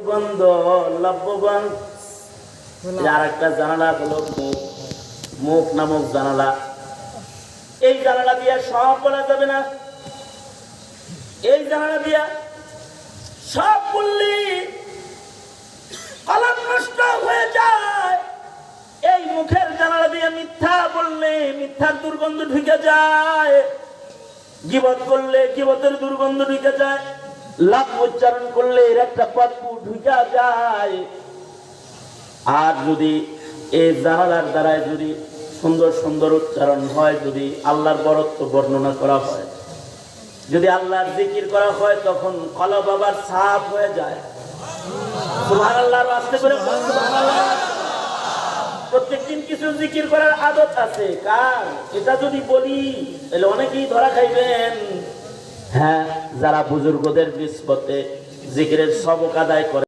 বন্ধ লভ্যবান। আর একটা জানালা হলো মুখ, মুখ নামক জানালা। এই জানালা দিয়ে সব বলা যাবে না, এই জানালা দিয়া সব বললি কলম নষ্ট হয়ে যায়। এই মুখের জানালা দিয়ে মিথ্যা বললে মিথ্যার দুর্গন্ধ ঢুকে যায়, গীবত করলে গীবতের দুর্গন্ধ ঢুকে যায়, লাভ উচ্চারণ করলে এর একটা বদবু ঢুকে যায়। আর যদি এই জানালার দ্বারায় যদি সুন্দর সুন্দর উচ্চারণ হয়, যদি আল্লাহর বরত্ব বর্ণনা করা হয়, যদি আল্লাহর জিকির করা হয়, তখন কলব আবার সাফ হয়ে যায়। সুবহানাল্লাহ, আস্তে করে সুবহানাল্লাহ। প্রত্যেকদিন কিছু জিকির করার আদত আছে কার, এটা যদি বলি তাহলে অনেকেই ধরা খাইবেন। হ্যাঁ, যারা বুজুর্গদের নিসবতে জিকিরের সবক আদায় করে